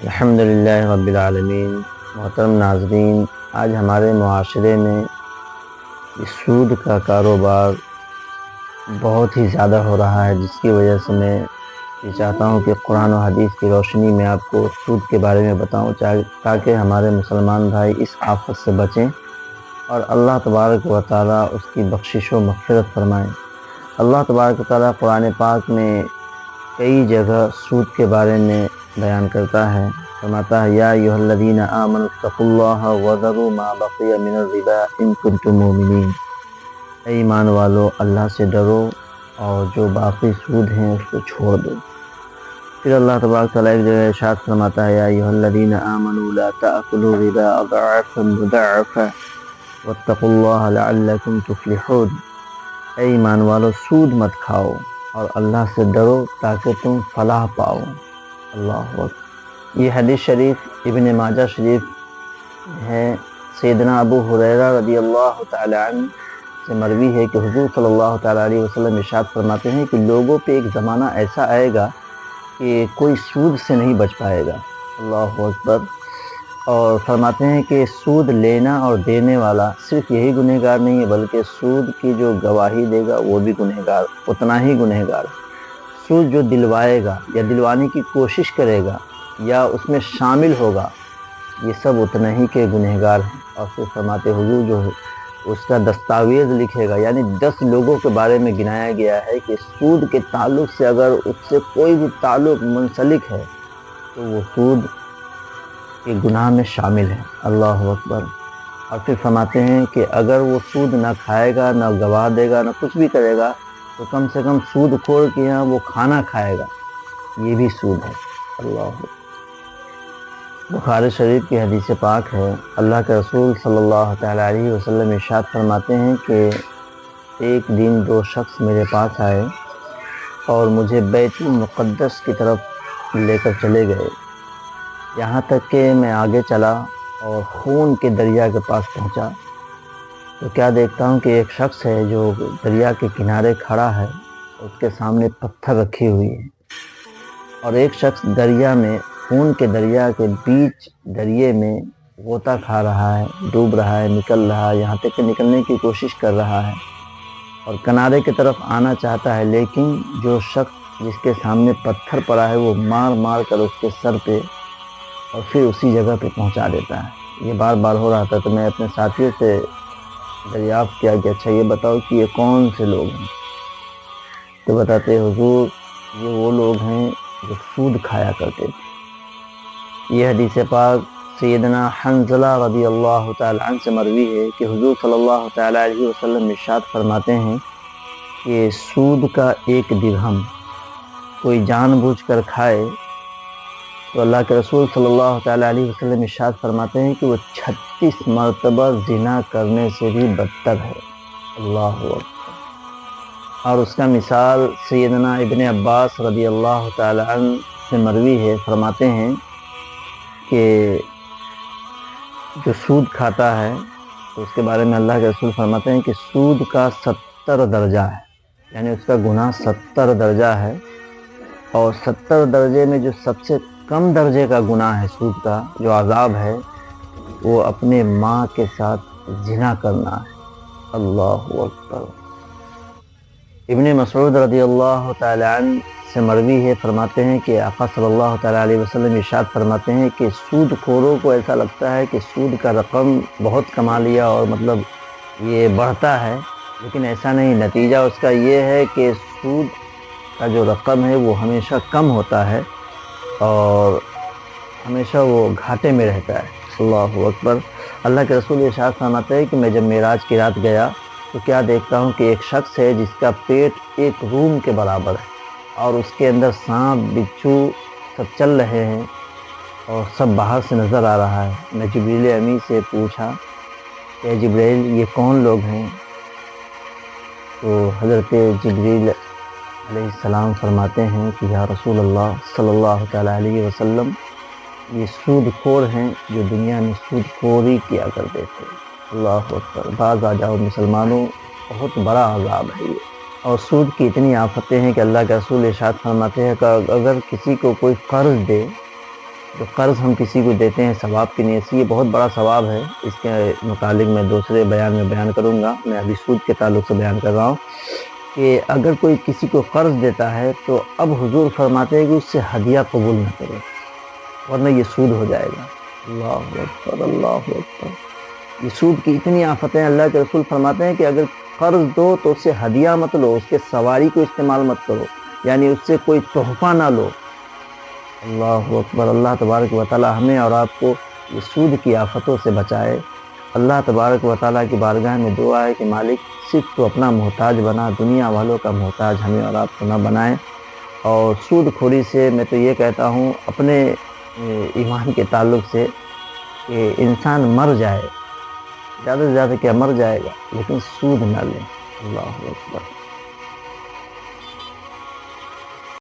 الحمدللہ رب العالمین۔ محترم ناظرین، آج ہمارے معاشرے میں سود کا کاروبار بہت ہی زیادہ ہو رہا ہے، جس کی وجہ سے میں یہ چاہتا ہوں کہ قرآن و حدیث کی روشنی میں آپ کو سود کے بارے میں بتاؤں، تاکہ ہمارے مسلمان بھائی اس آفت سے بچیں اور اللہ تبارک و تعالیٰ اس کی بخشش و مغفرت فرمائیں۔ اللہ تبارک و تعالیٰ قرآن پاک میں کئی جگہ سود کے بارے میں بیان کرتا ہے، فرماتا ہے یا ایھا الذین آمنوا اتقوا اللہ وذروا ما بقی من الربا ان کنتم مؤمنین۔ اے ایمان والو، اللہ سے ڈرو اور جو باقی سود ہیں اس کو چھوڑ دو۔ پھر اللہ تبارک تعالیٰ ایک جگہ ارشاد فرماتا ہے یا ایھا الذین آمنوا لا تأکلوا الربا اضعافا مضاعفا واتقوا اللہ لعلکم تفلحون۔ اے ایمان والو، سود مت کھاؤ اور اللہ سے ڈرو تاکہ تم فلاح پاؤ۔ اللہ اکبر۔ یہ حدیث شریف ابن ماجہ شریف ہے۔ سیدنا ابو ہریرہ رضی اللہ تعالی عنہ سے مروی ہے کہ حضور صلی اللہ تعالی علیہ وسلم ارشاد فرماتے ہیں کہ لوگوں پہ ایک زمانہ ایسا آئے گا کہ کوئی سود سے نہیں بچ پائے گا۔ اللہ اکبر۔ اور فرماتے ہیں کہ سود لینا اور دینے والا صرف یہی گنہگار نہیں ہے، بلکہ سود کی جو گواہی دے گا وہ بھی گنہگار، اتنا ہی گنہگار ہے۔ سود جو دلوائے گا یا دلوانے کی کوشش کرے گا یا اس میں شامل ہوگا، یہ سب اتنا ہی کے گنہگار ہیں۔ اور پھر فرماتے حضور جو اس کا دستاویز لکھے گا، یعنی 10 لوگوں کے بارے میں گنایا گیا ہے کہ سود کے تعلق سے اگر اس سے کوئی بھی تعلق منسلک ہے تو وہ سود کے گناہ میں شامل ہے۔ اللہ اکبر۔ اور پھر فرماتے ہیں کہ اگر وہ سود نہ کھائے گا، نہ گواہ دے گا، نہ کچھ بھی کرے گا، تو کم سے کم سود خور کے یہاں وہ کھانا کھائے گا، یہ بھی سود ہے۔ اللہ اکبر۔ بخاری شریف کی حدیث پاک ہے، اللہ کے رسول صلی اللہ تعالی علیہ وسلم ارشاد فرماتے ہیں کہ ایک دن 2 شخص میرے پاس آئے اور مجھے بیت المقدس کی طرف لے کر چلے گئے، یہاں تک کہ میں آگے چلا اور خون کے دریا کے پاس پہنچا تو کیا دیکھتا ہوں کہ ایک شخص ہے جو دریا کے کنارے کھڑا ہے، اس کے سامنے پتھر رکھی ہوئی ہے، اور ایک شخص دریا میں، خون کے دریا کے بیچ دریا میں غوطہ کھا رہا ہے، ڈوب رہا ہے، نکل رہا ہے، یہاں تک کہ نکلنے کی کوشش کر رہا ہے اور کنارے کی طرف آنا چاہتا ہے، لیکن جو شخص جس کے سامنے پتھر پڑا ہے وہ مار مار کر اس کے سر پہ اور پھر اسی جگہ پہ پہنچا دیتا ہے۔ یہ بار بار ہو رہا تھا تو میں اپنے ساتھیوں سے دریافت کیا کہ اچھا یہ بتاؤ کہ یہ کون سے لوگ ہیں؟ تو بتاتے حضور یہ وہ لوگ ہیں جو سود کھایا کرتے تھے۔ یہ حدیث پاک سیدنا حنظلہ رضی اللہ تعالی عنہ سے مروی ہے کہ حضور صلی اللہ تعالی علیہ وسلم ارشاد فرماتے ہیں کہ سود کا 1 درہم کوئی جان بوجھ کر کھائے تو اللہ کے رسول صلی اللہ تعالی علیہ وسلم ارشاد فرماتے ہیں کہ وہ 36 مرتبہ زنا کرنے سے بھی بدتر ہے۔ اللہ اکبر۔ اور اس کا مثال سیدنا ابن عباس رضی اللہ تعالی عنہ سے مروی ہے، فرماتے ہیں کہ جو سود کھاتا ہے تو اس کے بارے میں اللہ کے رسول فرماتے ہیں کہ سود کا 70 درجہ ہے، یعنی اس کا گناہ 70 درجہ ہے، اور 70 درجے میں جو سب سے کم درجے کا گناہ ہے سود کا، جو عذاب ہے، وہ اپنے ماں کے ساتھ زنا کرنا ہے۔ اللہ اکبر۔ ابن مسعود رضی اللہ تعالی عنہ سے مروی ہے، فرماتے ہیں کہ آقا صلی اللہ تعالی علیہ وسلم ارشاد فرماتے ہیں کہ سود خوروں کو ایسا لگتا ہے کہ سود کا رقم بہت کما لیا اور مطلب یہ بڑھتا ہے، لیکن ایسا نہیں، نتیجہ اس کا یہ ہے کہ سود کا جو رقم ہے وہ ہمیشہ کم ہوتا ہے اور ہمیشہ وہ گھاٹے میں رہتا ہے۔ اللہ اکبر۔ اللہ کے رسول ارشاد فرماتے ہیں کہ میں جب معراج کی رات گیا تو کیا دیکھتا ہوں کہ ایک شخص ہے جس کا پیٹ ایک روم کے برابر ہے اور اس کے اندر سانپ بچھو سب چل رہے ہیں اور سب باہر سے نظر آ رہا ہے۔ میں جبریل امی سے پوچھا کہ جبریل یہ کون لوگ ہیں؟ تو حضرت جبریل علیہ السلام فرماتے ہیں کہ یا رسول اللہ صلی اللہ تعالی علیہ وسلم، یہ سود خور ہیں جو دنیا میں سود خوری کیا کرتے تھے۔ اللہ اکبر۔ بعض آ جاؤ مسلمانوں، بہت بڑا عذاب ہے یہ، اور سود کی اتنی آفتیں ہیں کہ اللہ کے رسول ارشاد فرماتے ہیں کہ اگر کسی کو کوئی قرض دے جو قرض ہم کسی کو دیتے ہیں ثواب کی نیت سے، یہ بہت بڑا ثواب ہے۔ اس کے متعلق میں دوسرے بیان میں بیان کروں گا، میں ابھی سود کے تعلق سے بیان کر رہا ہوں کہ اگر کوئی کسی کو قرض دیتا ہے تو اب حضور فرماتے ہیں کہ اس سے ہدیہ قبول نہ کرو، ورنہ یہ سود ہو جائے گا۔ اللہ اکبر، اللہ اکبر۔ یہ سود کی اتنی آفتیں، اللہ کے رسول فرماتے ہیں کہ اگر قرض دو تو اس سے ہدیہ مت لو، اس کے سواری کو استعمال مت کرو، یعنی اس سے کوئی تحفہ نہ لو۔ اللہ اکبر۔ اللہ تبارک و تعالی ہمیں اور آپ کو یہ سود کی آفتوں سے بچائے۔ اللہ تبارک و تعالیٰ کی بارگاہ میں دعا ہے کہ مالک صرف تو اپنا محتاج بنا، دنیا والوں کا محتاج ہمیں اور آپ کو نہ بنائیں۔ اور سود خوری سے میں تو یہ کہتا ہوں اپنے ایمان کے تعلق سے کہ انسان مر جائے، زیادہ سے زیادہ کیا مر جائے گا، لیکن سود نہ لیں۔ اللہ اکبر۔